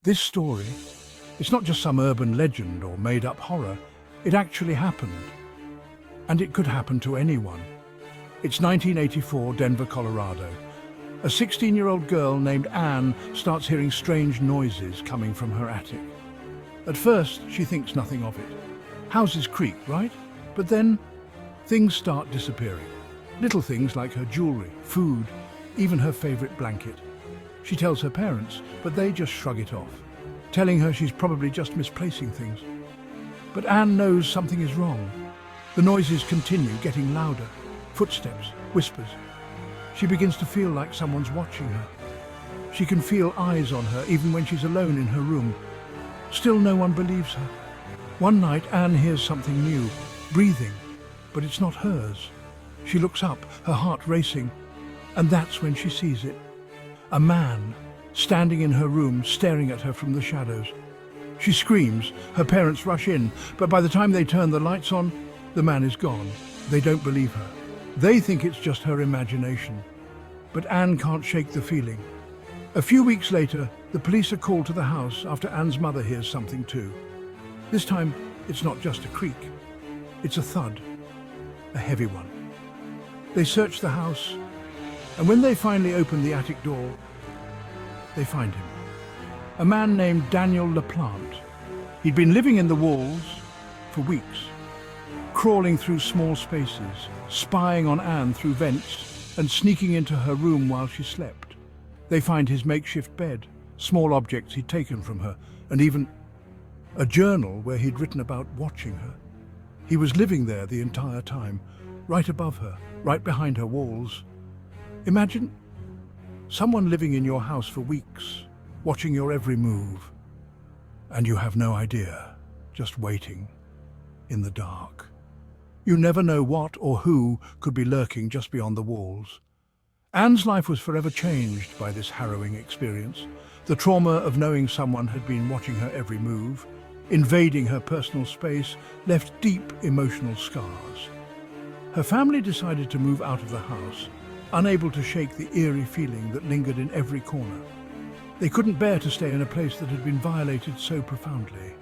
This story, it's not just some urban legend or made-up horror. It actually happened. And it could happen to anyone. It's 1984, Denver, Colorado. A 16-year-old girl named Anne starts hearing strange noises coming from her attic. At first, she thinks nothing of it. Houses creak, right? But then, things start disappearing. Little things like her jewelry, food, even her favorite blanket. She tells her parents, but they just shrug it off, telling her she's probably just misplacing things. But Anne knows something is wrong. The noises continue, getting louder. Footsteps, whispers. She begins to feel like someone's watching her. She can feel eyes on her even when she's alone in her room. Still no one believes her. One night, Anne hears something new, breathing, but it's not hers. She looks up, her heart racing, and that's when she sees it. A man, standing in her room, staring at her from the shadows. She screams, her parents rush in, but by the time they turn the lights on, the man is gone. They don't believe her. They think it's just her imagination. But Anne can't shake the feeling. A few weeks later, the police are called to the house after Anne's mother hears something too. This time, it's not just a creak. It's a thud, a heavy one. They search the house, and when they finally open the attic door, they find him. A man named Daniel LaPlante. He'd been living in the walls for weeks, crawling through small spaces, spying on Anne through vents, and sneaking into her room while she slept. They find his makeshift bed, small objects he'd taken from her, and even a journal where he'd written about watching her. He was living there the entire time, right above her, right behind her walls. Imagine someone living in your house for weeks, watching your every move, and you have no idea, just waiting in the dark. You never know what or who could be lurking just beyond the walls. Anne's life was forever changed by this harrowing experience. The trauma of knowing someone had been watching her every move, invading her personal space, left deep emotional scars. Her family decided to move out of the house, unable to shake the eerie feeling that lingered in every corner. They couldn't bear to stay in a place that had been violated so profoundly.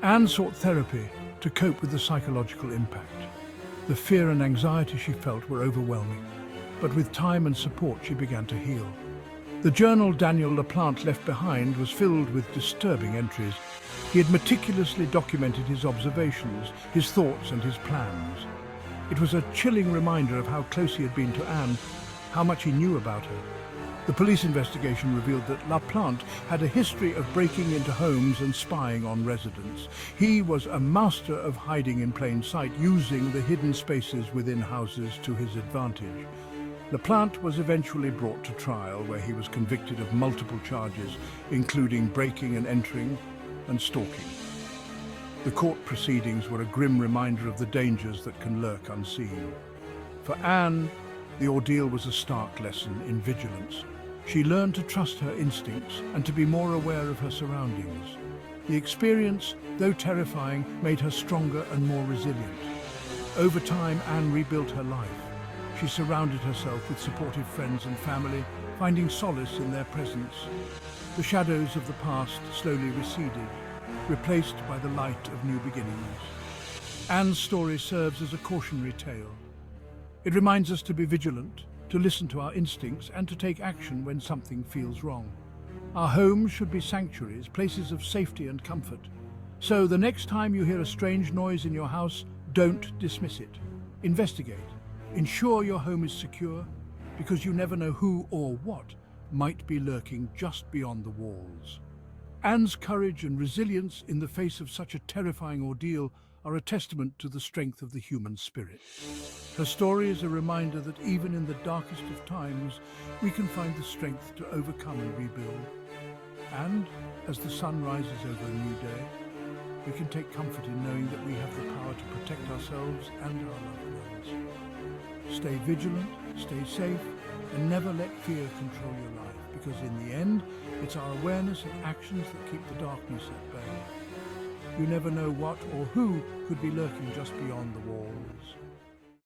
Anne sought therapy to cope with the psychological impact. The fear and anxiety she felt were overwhelming, but with time and support she began to heal. The journal Daniel LaPlante left behind was filled with disturbing entries. He had meticulously documented his observations, his thoughts and his plans. It was a chilling reminder of how close he had been to Anne, how much he knew about her. The police investigation revealed that LaPlante had a history of breaking into homes and spying on residents. He was a master of hiding in plain sight, using the hidden spaces within houses to his advantage. LaPlante was eventually brought to trial, where he was convicted of multiple charges, including breaking and entering and stalking. The court proceedings were a grim reminder of the dangers that can lurk unseen. For Anne, the ordeal was a stark lesson in vigilance. She learned to trust her instincts and to be more aware of her surroundings. The experience, though terrifying, made her stronger and more resilient. Over time, Anne rebuilt her life. She surrounded herself with supportive friends and family, finding solace in their presence. The shadows of the past slowly receded, replaced by the light of new beginnings. Anne's story serves as a cautionary tale. It reminds us to be vigilant, to listen to our instincts, and to take action when something feels wrong. Our homes should be sanctuaries, places of safety and comfort. So the next time you hear a strange noise in your house, don't dismiss it. Investigate. Ensure your home is secure, because you never know who or what might be lurking just beyond the walls. Anne's courage and resilience in the face of such a terrifying ordeal are a testament to the strength of the human spirit. Her story is a reminder that even in the darkest of times, we can find the strength to overcome and rebuild. And as the sun rises over a new day, we can take comfort in knowing that we have the power to protect ourselves and our loved ones. Stay vigilant, stay safe, and never let fear control your life, because in the end, it's our awareness and actions that keep the darkness at bay. You never know what or who could be lurking just beyond the walls.